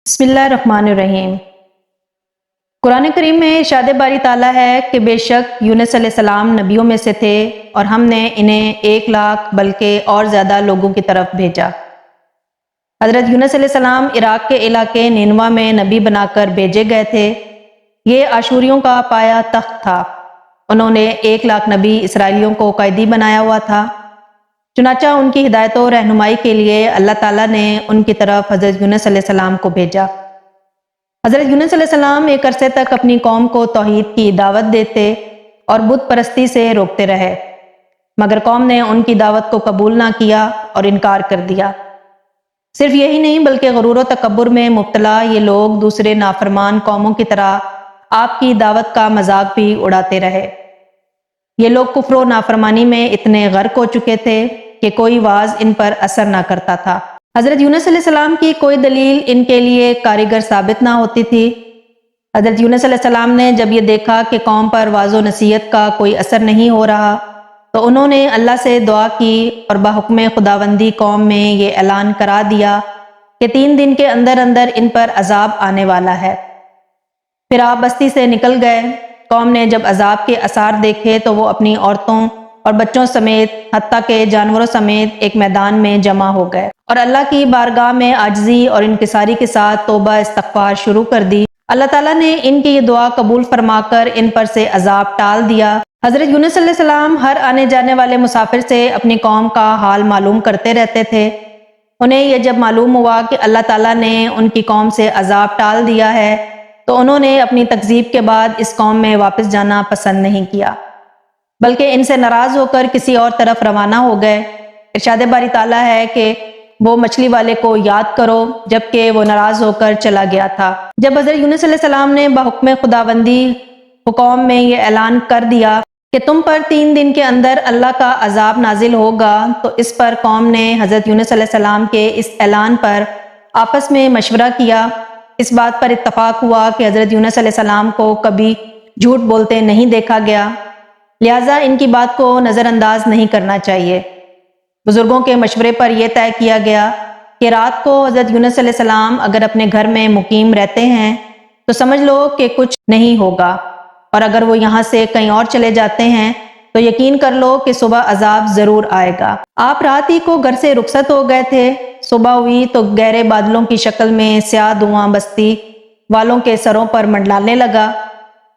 بسم اللہ الرحمن الرحیم۔ قرآن کریم میں ارشاد باری تعالیٰ ہے کہ بے شک یونس علیہ السلام نبیوں میں سے تھے اور ہم نے انہیں 1 لاکھ بلکہ اور زیادہ لوگوں کی طرف بھیجا۔ حضرت یونس علیہ السلام عراق کے علاقے نینوا میں نبی بنا کر بھیجے گئے تھے۔ یہ آشوریوں کا پایا تخت تھا۔ انہوں نے 1 لاکھ نبی اسرائیلیوں کو قیدی بنایا ہوا تھا۔ چنانچہ ان کی ہدایت و رہنمائی کے لیے اللہ تعالیٰ نے ان کی طرف حضرت یونس علیہ السلام کو بھیجا۔ حضرت یونس علیہ السلام ایک عرصے تک اپنی قوم کو توحید کی دعوت دیتے اور بت پرستی سے روکتے رہے، مگر قوم نے ان کی دعوت کو قبول نہ کیا اور انکار کر دیا۔ صرف یہی نہیں بلکہ غرور و تکبر میں مبتلا یہ لوگ دوسرے نافرمان قوموں کی طرح آپ کی دعوت کا مذاق بھی اڑاتے رہے۔ یہ لوگ کفر و نافرمانی میں اتنے غرق ہو چکے تھے کہ کوئی واعظ ان پر اثر نہ کرتا تھا۔ حضرت یونس علیہ السلام کی کوئی دلیل ان کے لیے کارگر ثابت نہ ہوتی تھی۔ حضرت یونس علیہ السلام نے جب یہ دیکھا کہ قوم پر واعظ و نصیحت کا کوئی اثر نہیں ہو رہا تو انہوں نے اللہ سے دعا کی اور بحکم خداوندی قوم میں یہ اعلان کرا دیا کہ 3 دن کے اندر اندر ان پر عذاب آنے والا ہے۔ پھر آپ بستی سے نکل گئے۔ قوم نے جب عذاب کے آثار دیکھے تو وہ اپنی عورتوں اور بچوں سمیت حتیٰ کہ جانوروں سمیت ایک میدان میں جمع ہو گئے اور اللہ کی بارگاہ میں عاجزی اور انکساری کے ساتھ توبہ استغفار شروع کر دی۔ اللہ تعالیٰ نے ان کی یہ دعا قبول فرما کر ان پر سے عذاب ٹال دیا۔ حضرت یونس علیہ السلام ہر آنے جانے والے مسافر سے اپنی قوم کا حال معلوم کرتے رہتے تھے۔ انہیں یہ جب معلوم ہوا کہ اللہ تعالیٰ نے ان کی قوم سے عذاب ٹال دیا ہے تو انہوں نے اپنی تکذیب کے بعد اس قوم میں واپس جانا پسند نہیں کیا، بلکہ ان سے ناراض ہو کر کسی اور طرف روانہ ہو گئے۔ ارشاد باری تعالیٰ ہے کہ وہ مچھلی والے کو یاد کرو جبکہ وہ ناراض ہو کر چلا گیا تھا۔ جب حضرت یونس علیہ السلام نے بحکم خداوندی قوم میں یہ اعلان کر دیا کہ تم پر 3 دن کے اندر اللہ کا عذاب نازل ہوگا تو اس پر قوم نے حضرت یونس علیہ السلام کے اس اعلان پر آپس میں مشورہ کیا۔ اس بات پر اتفاق ہوا کہ حضرت یونس علیہ السلام کو کبھی جھوٹ بولتے نہیں دیکھا گیا، لہٰذا ان کی بات کو نظر انداز نہیں کرنا چاہیے۔ بزرگوں کے مشورے پر یہ طے کیا گیا کہ رات کو حضرت یونس علیہ السلام اگر اپنے گھر میں مقیم رہتے ہیں تو سمجھ لو کہ کچھ نہیں ہوگا، اور اگر وہ یہاں سے کہیں اور چلے جاتے ہیں تو یقین کر لو کہ صبح عذاب ضرور آئے گا۔ آپ رات ہی کو گھر سے رخصت ہو گئے تھے۔ صبح ہوئی تو گہرے بادلوں کی شکل میں سیاہ دھواں بستی والوں کے سروں پر منڈلانے لگا۔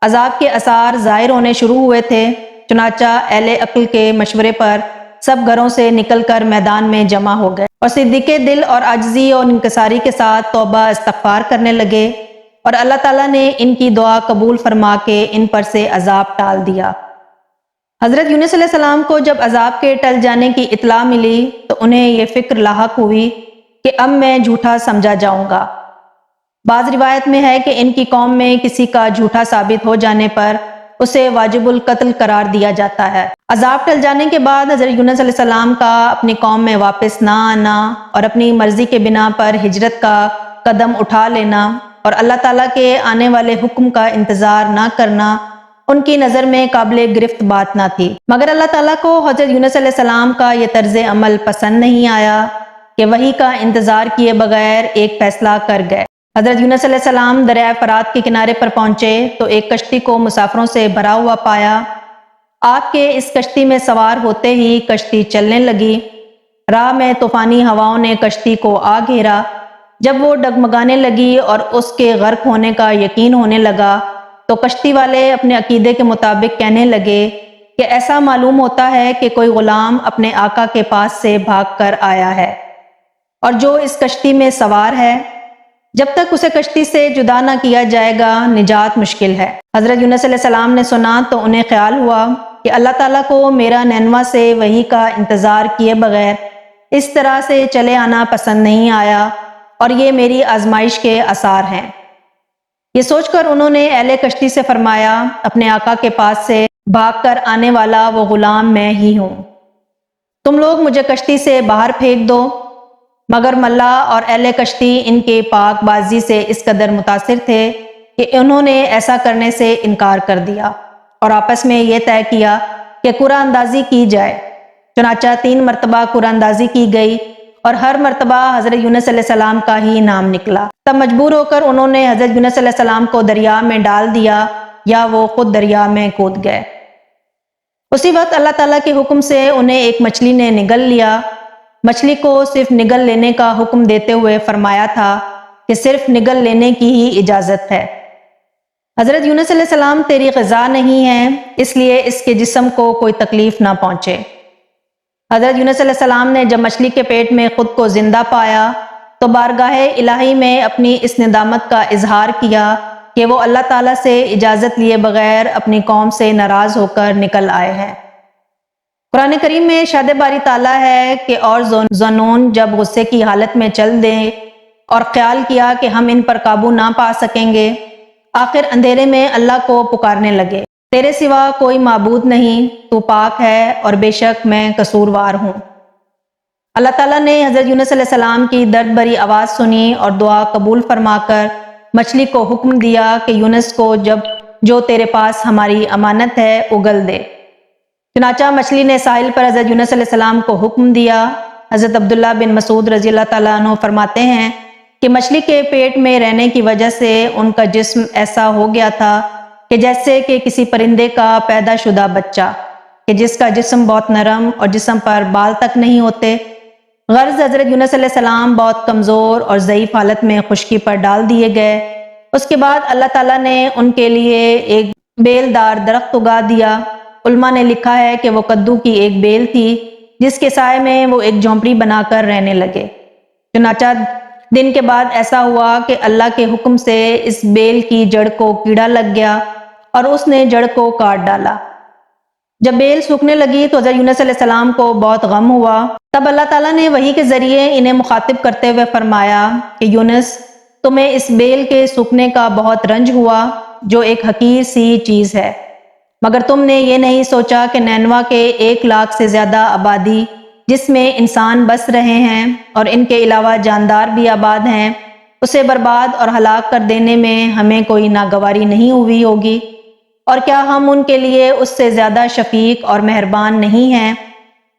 عذاب کے آثار ظاہر ہونے شروع ہوئے تھے۔ چنانچہ اہل عقل کے مشورے پر سب گھروں سے نکل کر میدان میں جمع ہو گئے اور صدیق دل اور عاجزی اور انکساری کے ساتھ توبہ استغفار کرنے لگے، اور اللہ تعالیٰ نے ان کی دعا قبول فرما کے ان پر سے عذاب ٹال دیا۔ حضرت یونس علیہ السلام کو جب عذاب کے ٹل جانے کی اطلاع ملی تو انہیں یہ فکر لاحق ہوئی کہ اب میں جھوٹا سمجھا جاؤں گا۔ بعض روایت میں ہے کہ ان کی قوم میں کسی کا جھوٹا ثابت ہو جانے پر اسے واجب القتل قرار دیا جاتا ہے۔ عذاب ٹل جانے کے بعد حضرت یونس علیہ السلام کا اپنی قوم میں واپس نہ آنا اور اپنی مرضی کے بنا پر ہجرت کا قدم اٹھا لینا اور اللہ تعالیٰ کے آنے والے حکم کا انتظار نہ کرنا ان کی نظر میں قابل گرفت بات نہ تھی، مگر اللہ تعالیٰ کو حضرت یونس علیہ السلام کا یہ طرز عمل پسند نہیں آیا کہ وحی کا انتظار کیے بغیر ایک فیصلہ کر گئے۔ حضرت یونس علیہ السلام دریائے فرات کے کنارے پر پہنچے تو ایک کشتی کو مسافروں سے بھرا ہوا پایا۔ آپ کے اس کشتی میں سوار ہوتے ہی کشتی چلنے لگی۔ راہ میں طوفانی ہواؤں نے کشتی کو آ گھیرا۔ جب وہ ڈگمگانے لگی اور اس کے غرق ہونے کا یقین ہونے لگا تو کشتی والے اپنے عقیدے کے مطابق کہنے لگے کہ ایسا معلوم ہوتا ہے کہ کوئی غلام اپنے آقا کے پاس سے بھاگ کر آیا ہے، اور جو اس کشتی میں سوار ہے جب تک اسے کشتی سے جدا نہ کیا جائے گا نجات مشکل ہے۔ حضرت یونس علیہ السلام نے سنا تو انہیں خیال ہوا کہ اللہ تعالیٰ کو میرا نینوا سے وحی کا انتظار کیے بغیر اس طرح سے چلے آنا پسند نہیں آیا اور یہ میری آزمائش کے آثار ہیں۔ یہ سوچ کر انہوں نے اہل کشتی سے فرمایا، اپنے آقا کے پاس سے بھاگ کر آنے والا وہ غلام میں ہی ہوں، تم لوگ مجھے کشتی سے باہر پھینک دو۔ مگر ملاح اور اہل کشتی ان کے پاک بازی سے اس قدر متاثر تھے کہ انہوں نے ایسا کرنے سے انکار کر دیا اور آپس میں یہ طے کیا کہ قرعہ اندازی کی جائے۔ چنانچہ 3 مرتبہ قرعہ اندازی کی گئی اور ہر مرتبہ حضرت یونس علیہ السلام کا ہی نام نکلا۔ تب مجبور ہو کر انہوں نے حضرت یونس علیہ السلام کو دریا میں ڈال دیا یا وہ خود دریا میں کود گئے۔ اسی وقت اللہ تعالیٰ کے حکم سے انہیں ایک مچھلی نے نگل لیا۔ مچھلی کو صرف نگل لینے کا حکم دیتے ہوئے فرمایا تھا کہ صرف نگل لینے کی ہی اجازت ہے۔ حضرت یونس علیہ السلام تیری غذا نہیں ہے، اس لیے اس کے جسم کو کوئی تکلیف نہ پہنچے۔ حضرت یونس علیہ السلام نے جب مچھلی کے پیٹ میں خود کو زندہ پایا تو بارگاہ الہی میں اپنی اس ندامت کا اظہار کیا کہ وہ اللہ تعالیٰ سے اجازت لیے بغیر اپنی قوم سے ناراض ہو کر نکل آئے ہیں۔ قرآن کریم میں ارشاد باری تعالیٰ ہے کہ اور ظنون جب غصے کی حالت میں چل دیں اور خیال کیا کہ ہم ان پر قابو نہ پا سکیں گے، آخر اندھیرے میں اللہ کو پکارنے لگے، تیرے سوا کوئی معبود نہیں، تو پاک ہے اور بے شک میں قصوروار ہوں۔ اللہ تعالیٰ نے حضرت یونس علیہ السلام کی درد بھری آواز سنی اور دعا قبول فرما کر مچھلی کو حکم دیا کہ یونس کو جو تیرے پاس ہماری امانت ہے اگل دے۔ چنانچہ مچھلی نے ساحل پر حضرت یونس علیہ السلام کو حکم دیا۔ حضرت عبداللہ بن مسعود رضی اللہ تعالیٰ عنہ فرماتے ہیں کہ مچھلی کے پیٹ میں رہنے کی وجہ سے ان کا جسم ایسا ہو گیا تھا کہ جیسے کہ کسی پرندے کا پیدا شدہ بچہ، کہ جس کا جسم بہت نرم اور جسم پر بال تک نہیں ہوتے۔ غرض حضرت یونس علیہ السلام بہت کمزور اور ضعیف حالت میں خشکی پر ڈال دیے گئے۔ اس کے بعد اللہ تعالیٰ نے ان کے لیے ایک بیل دار درخت اگا دیا۔ علماء نے لکھا ہے کہ وہ کدو کی ایک بیل تھی جس کے سائے میں وہ ایک جھونپڑی بنا کر رہنے لگے۔ چنانچہ دن کے بعد ایسا ہوا کہ اللہ کے حکم سے اس بیل کی جڑ کو کیڑا لگ گیا اور اس نے جڑ کو کاٹ ڈالا۔ جب بیل سوکھنے لگی تو حضرت یونس علیہ السلام کو بہت غم ہوا۔ تب اللہ تعالیٰ نے وحی کے ذریعے انہیں مخاطب کرتے ہوئے فرمایا کہ یونس، تمہیں اس بیل کے سوکھنے کا بہت رنج ہوا جو ایک حقیر سی چیز ہے، مگر تم نے یہ نہیں سوچا کہ نینوا کے 1,00,000 سے زیادہ آبادی جس میں انسان بس رہے ہیں اور ان کے علاوہ جاندار بھی آباد ہیں، اسے برباد اور ہلاک کر دینے میں ہمیں کوئی ناگواری نہیں ہوئی ہوگی، اور کیا ہم ان کے لیے اس سے زیادہ شفیق اور مہربان نہیں ہیں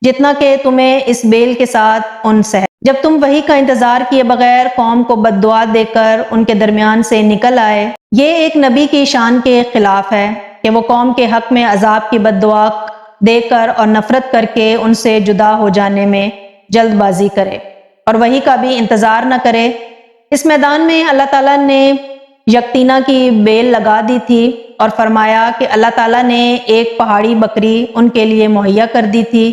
جتنا کہ تمہیں اس بیل کے ساتھ انس ہے۔ جب تم وحی کا انتظار کیے بغیر قوم کو بد دعا دے کر ان کے درمیان سے نکل آئے، یہ ایک نبی کی شان کے خلاف ہے کہ وہ قوم کے حق میں عذاب کی بد دعا دے کر اور نفرت کر کے ان سے جدا ہو جانے میں جلد بازی کرے اور وحی کا بھی انتظار نہ کرے۔ اس میدان میں اللہ تعالیٰ نے یکتینہ کی بیل لگا دی تھی اور فرمایا کہ اللہ تعالیٰ نے ایک پہاڑی بکری ان کے لیے مہیا کر دی تھی۔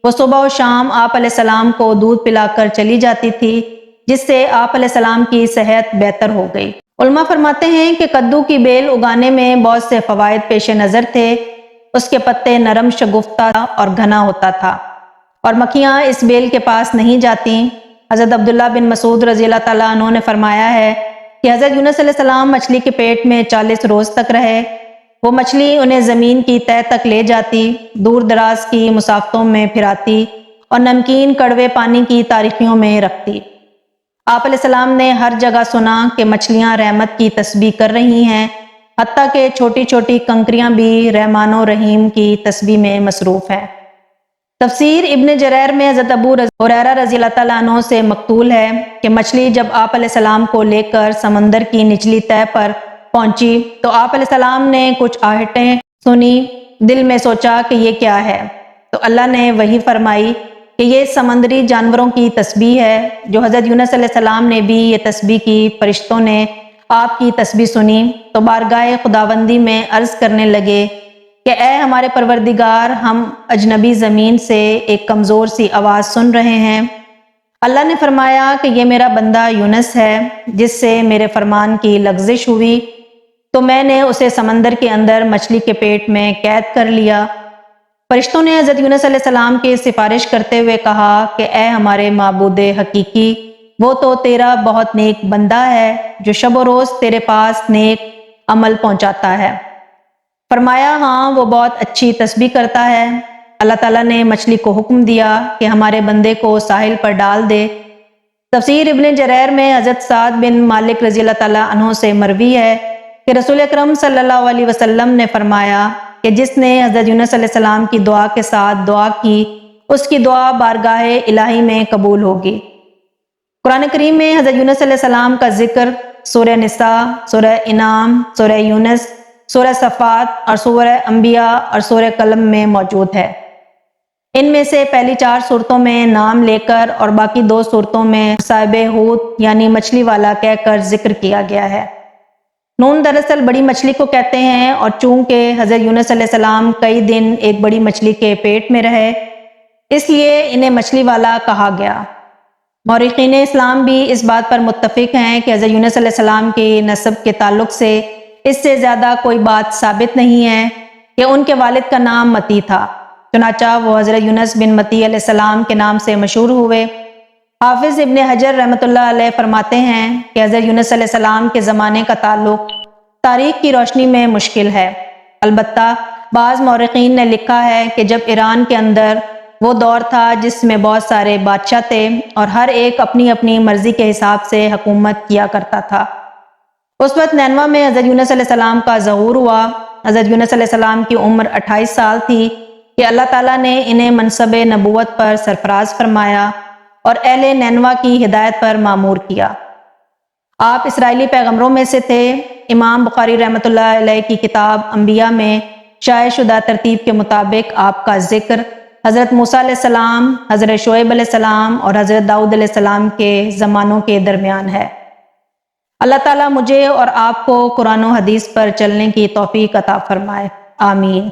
وہ صبح و شام آپ علیہ السلام کو دودھ پلا کر چلی جاتی تھی، جس سے آپ علیہ السلام کی صحت بہتر ہو گئی۔ علماء فرماتے ہیں کہ کدو کی بیل اگانے میں بہت سے فوائد پیش نظر تھے۔ اس کے پتے نرم شگفتہ اور گھنا ہوتا تھا اور مکھیاں اس بیل کے پاس نہیں جاتی۔ حضرت عبداللہ بن مسعود رضی اللہ تعالیٰ عنہ نے فرمایا ہے کہ حضرت یونس علیہ السلام مچھلی کے پیٹ میں 40 روز تک رہے۔ وہ مچھلی انہیں زمین کی تہہ تک لے جاتی، دور دراز کی مسافتوں میں پھراتی اور نمکین کڑوے پانی کی تاریکیوں میں رکھتی۔ آپ علیہ السلام نے ہر جگہ سنا کہ مچھلیاں رحمت کی تسبیح کر رہی ہیں، حتیٰ کہ چھوٹی چھوٹی کنکریاں بھی رحمان و رحیم کی تسبیح میں مصروف ہیں۔ تفسیر ابن جریر میں حضرت ابو ہریرہ رضی اللہ تعالیٰ عنہ سے مقتول ہے کہ مچھلی جب آپ علیہ السلام کو لے کر سمندر کی نچلی تہہ پر پہنچی تو آپ علیہ السلام نے کچھ آہٹیں سنی، دل میں سوچا کہ یہ کیا ہے، تو اللہ نے وحی فرمائی کہ یہ سمندری جانوروں کی تسبیح ہے۔ جو حضرت یونس علیہ السلام نے بھی یہ تسبیح کی، فرشتوں نے آپ کی تسبیح سنی تو بارگاہ خداوندی میں عرض کرنے لگے کہ اے ہمارے پروردگار، ہم اجنبی زمین سے ایک کمزور سی آواز سن رہے ہیں۔ اللہ نے فرمایا کہ یہ میرا بندہ یونس ہے جس سے میرے فرمان کی لغزش ہوئی، تو میں نے اسے سمندر کے اندر مچھلی کے پیٹ میں قید کر لیا۔ فرشتوں نے حضرت یونس علیہ السلام کی سفارش کرتے ہوئے کہا کہ اے ہمارے معبود حقیقی، وہ تو تیرا بہت نیک بندہ ہے جو شب و روز تیرے پاس نیک عمل پہنچاتا ہے۔ فرمایا ہاں، وہ بہت اچھی تسبیح کرتا ہے۔ اللہ تعالیٰ نے مچھلی کو حکم دیا کہ ہمارے بندے کو ساحل پر ڈال دے۔ تفسیر ابن جریر میں حضرت سعد بن مالک رضی اللہ تعالیٰ عنہ سے مروی ہے کہ رسول اکرم صلی اللہ علیہ وسلم نے فرمایا کہ جس نے حضرت یونس علیہ السلام کی دعا کے ساتھ دعا کی، اس کی دعا بارگاہ الہی میں قبول ہوگی۔ قرآن کریم میں حضرت یونس علیہ السلام کا ذکر سورہ نساء، سورہ انعام، سورہ یونس، سورہ صفات اور سورہ انبیاء اور سورہ قلم میں موجود ہے۔ ان میں سے پہلی 4 صورتوں میں نام لے کر اور باقی 2 صورتوں میں صاحب حوت یعنی مچھلی والا کہہ کر ذکر کیا گیا ہے۔ نون دراصل بڑی مچھلی کو کہتے ہیں، اور چونکہ حضرت یونس علیہ السلام کئی دن ایک بڑی مچھلی کے پیٹ میں رہے، اس لیے انہیں مچھلی والا کہا گیا۔ مورخین اسلام بھی اس بات پر متفق ہیں کہ حضرت یونس علیہ السلام کی نسب کے تعلق سے اس سے زیادہ کوئی بات ثابت نہیں ہے کہ ان کے والد کا نام متی تھا، چنانچہ وہ حضرت یونس بن متی علیہ السلام کے نام سے مشہور ہوئے۔ حافظ ابن حجر رحمۃ اللہ علیہ فرماتے ہیں کہ حضرت یونس علیہ السلام کے زمانے کا تعلق تاریخ کی روشنی میں مشکل ہے، البتہ بعض مورخین نے لکھا ہے کہ جب ایران کے اندر وہ دور تھا جس میں بہت سارے بادشاہ تھے اور ہر ایک اپنی اپنی مرضی کے حساب سے حکومت کیا کرتا تھا، اس وقت نینوا میں حضرت یونس علیہ السلام کا ظہور ہوا۔ حضرت یونس علیہ السلام کی عمر 28 سال تھی کہ اللہ تعالیٰ نے انہیں منصب نبوت پر سرفراز فرمایا اور اہل نینوا کی ہدایت پر مامور کیا۔ آپ اسرائیلی پیغمبروں میں سے تھے۔ امام بخاری رحمۃ اللہ علیہ کی کتاب انبیاء میں شائع شدہ ترتیب کے مطابق آپ کا ذکر حضرت موسیٰ علیہ السلام، حضرت شعیب علیہ السلام اور حضرت داؤد علیہ السلام کے زمانوں کے درمیان ہے۔ اللہ تعالیٰ مجھے اور آپ کو قرآن و حدیث پر چلنے کی توفیق عطا فرمائے، آمین۔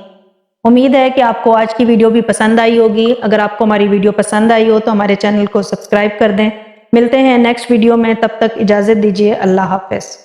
امید ہے کہ آپ کو آج کی ویڈیو بھی پسند آئی ہوگی۔ اگر آپ کو ہماری ویڈیو پسند آئی ہو تو ہمارے چینل کو سبسکرائب کر دیں۔ ملتے ہیں نیکسٹ ویڈیو میں، تب تک اجازت دیجیے، اللہ حافظ۔